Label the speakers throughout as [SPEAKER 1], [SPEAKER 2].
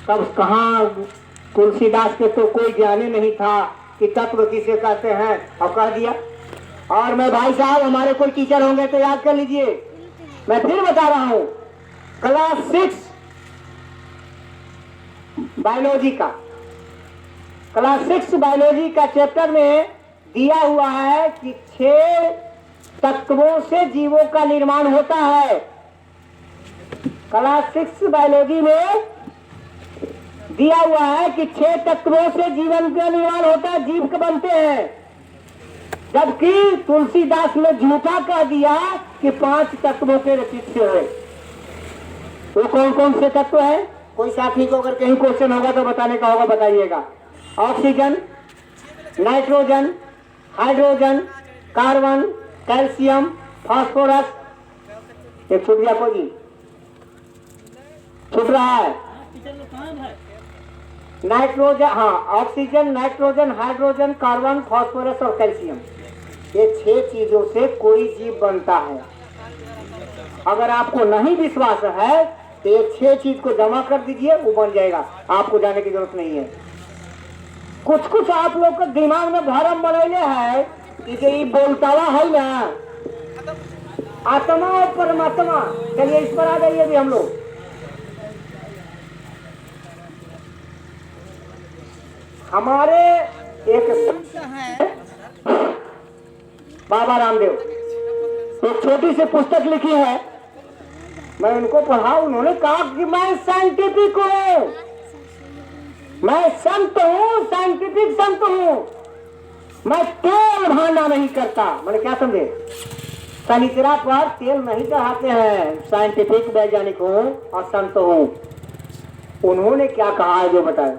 [SPEAKER 1] तब कहाँ तुलसीदास के तो कोई ज्ञान ही नहीं था कि तत्व किसे कहते हैं, और कह दिया। और मैं भाई साहब, हमारे कोई टीचर होंगे तो याद कर लीजिए, मैं फिर बता रहा हूं, क्लास 6 बायोलॉजी का, क्लास 6 बायोलॉजी का चैप्टर में दिया हुआ है कि 6 तत्वों से जीवों का निर्माण होता है। क्लास 6 बायोलॉजी में दिया हुआ है कि 6 तत्वों से जीवन का निर्माण होता है, जीव के बनते हैं। जबकि तुलसीदास ने झूठा कह दिया कि 5 तत्वों के रचित से हुए। वो कौन कौन से तत्व है? कोई साथी को अगर कहीं क्वेश्चन होगा तो बताने का होगा, बताइएगा। Oxygen, nitrogen, hydrogen, carbon, calcium, phosphorus. एक छूट गया, कोई छूट रहा है? नाइट्रोजन, हाँ, oxygen, nitrogen, hydrogen, carbon, phosphorus और कैल्शियम। ये 6 चीजों से कोई जीव बनता है। अगर आपको नहीं विश्वास है तो ये 6 चीज को जमा कर दीजिए, वो बन जाएगा, आपको जाने की जरूरत नहीं है। कुछ कुछ आप लोग के दिमाग में भरम बनैले है कि ये बोलतावा है ना, आत्मा और परमात्मा। चलिए इस पर आ जाइए भी हम लोग। हमारे एक संत है बाबा रामदेव, एक छोटी सी पुस्तक लिखी है, मैं उनको पढ़ा। उन्होंने कहा कि मैं साइंटिफिक हूँ, मैं संत हूँ, साइंटिफिक संत हूँ, मैं तेल भांडा नहीं करता। मैंने क्या समझे? शनिचरा पर तेल नहीं चढ़ाते हैं, साइंटिफिक वैज्ञानिक हूँ और संत हूँ। उन्होंने क्या कहा है जो बताए।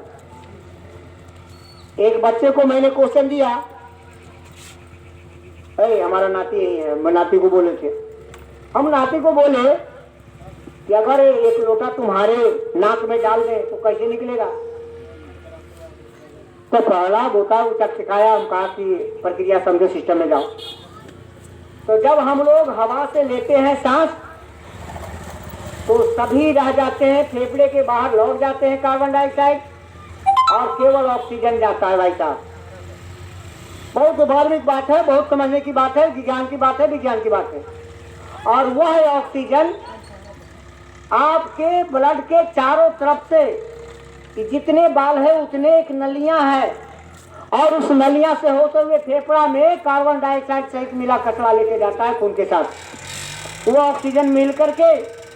[SPEAKER 1] एक बच्चे को मैंने क्वेश्चन दिया, हमारा नाती यही है, मैं नाती को बोले थे, हम नाती को बोले कि अगर एक लोटा तुम्हारे नाक में डाल दें तो कैसे निकलेगा? तो पहला बोता उचक सिखाया, हम कहा कि प्रक्रिया समझो, सिस्टम में जाओ। तो जब हम लोग हवा से लेते हैं सांस तो सभी रह जाते हैं, फेफड़े के बाहर लौट जाते हैं कार्बन डाइऑक्साइड, और केवल ऑक्सीजन जाता है। भाई साहब, बहुत धार्मिक बात है, बहुत समझने की बात है, विज्ञान की बात है, विज्ञान की बात है। और वह है ऑक्सीजन आपके ब्लड के चारों तरफ से जितने बाल है उतने एक नलियां है, और उस नलियां से होते हुए फेफड़ा में कार्बन डाइऑक्साइड सहित मिला कचरा लेके जाता है खून के साथ। वो ऑक्सीजन मिल करके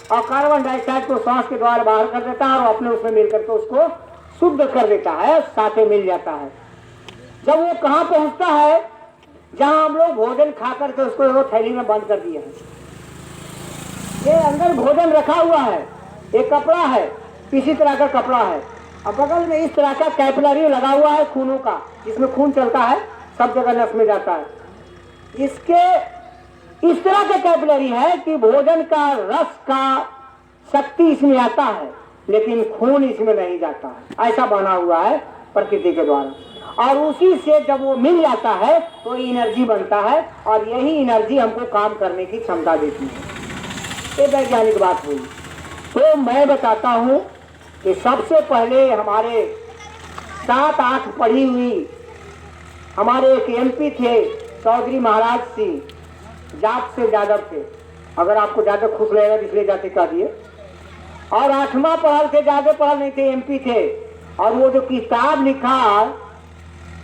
[SPEAKER 1] और कार्बन डाइऑक्साइड को सांस के द्वारा बाहर कर देता है और अपने उसमें मिल करके उसको शुद्ध कर देता है, साथे मिल जाता है। जब वो कहाँ पहुंचता है? जहां हम लोग भोजन खा करके उसको वो थैली में बंद कर दिए हैं। ये अंदर भोजन रखा हुआ है, एक कपड़ा है, इसी तरह का कपड़ा है, और बगल में इस तरह का कैपिलरी लगा हुआ है खूनों का, जिसमें खून चलता है, सब जगह नस में जाता है। इसके इस तरह का कैपिलरी है कि भोजन का रस का शक्ति इसमें आता है, लेकिन खून इसमें नहीं जाता है। ऐसा बना हुआ है प्रकृति के द्वारा, और उसी से जब वो मिल जाता है तो एनर्जी बनता है, और यही एनर्जी हमको काम करने की क्षमता देती है। ये वैज्ञानिक बात हुई। तो मैं बताता हूँ कि सबसे पहले हमारे 7-8 पढ़ी हुई हमारे एक MP थे, चौधरी महाराज सिंह, जाट से यादव थे। अगर आपको ज्यादा खुश रहेगा इसलिए जाते कह दिए। और 8वां पढ़ल थे, ज्यादा पढ़ल नहीं थे, MP थे। और वो जो किताब लिखा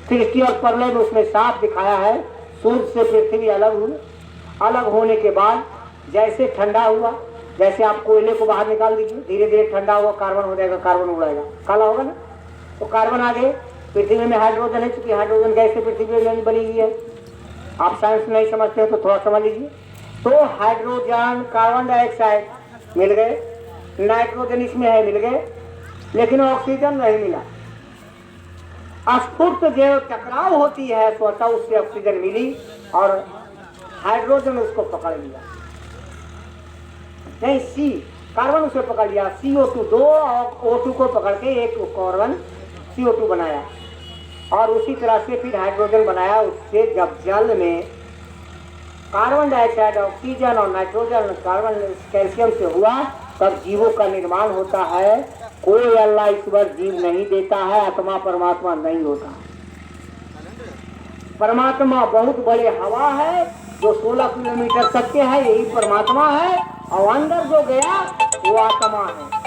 [SPEAKER 1] सृष्टि और प्रलय में, उसमें साफ दिखाया है सूर्य से पृथ्वी अलग हुई, अलग होने के बाद जैसे ठंडा हुआ, जैसे आप कोयले को बाहर निकाल दीजिए, धीरे धीरे ठंडा हुआ, कार्बन हो जाएगा, कार्बन उड़ाएगा, काला होगा ना, तो कार्बन आ गए। पृथ्वी में हाइड्रोजन है, चूंकि हाइड्रोजन गैस से पृथ्वी में बनी हुई है। आप साइंस नहीं समझते हो तो थोड़ा समझ लीजिए। तो हाइड्रोजन, कार्बन डाइऑक्साइड मिल गए, नाइट्रोजन इसमें है, मिल गए, लेकिन ऑक्सीजन नहीं मिला। स्फुट जो टकराव होती है स्वतः उससे ऑक्सीजन मिली और हाइड्रोजन उसको पकड़ लिया, नहीं सी कार्बन उसे पकड़ लिया, CO2 2 और O2 को पकड़ के एक कार्बन CO2 बनाया, और उसी तरह से फिर हाइड्रोजन बनाया। उससे जब जल में कार्बन डाइऑक्साइड, ऑक्सीजन और नाइट्रोजन, कार्बन कैल्शियम से हुआ, तब जीवों का निर्माण होता है। कोई अल्लाह ईश्वर जीव नहीं देता है, आत्मा परमात्मा नहीं होता। परमात्मा बहुत बड़े हवा है जो 16 किलोमीटर तक के है, यही परमात्मा है, और अंदर जो गया वो आत्मा है।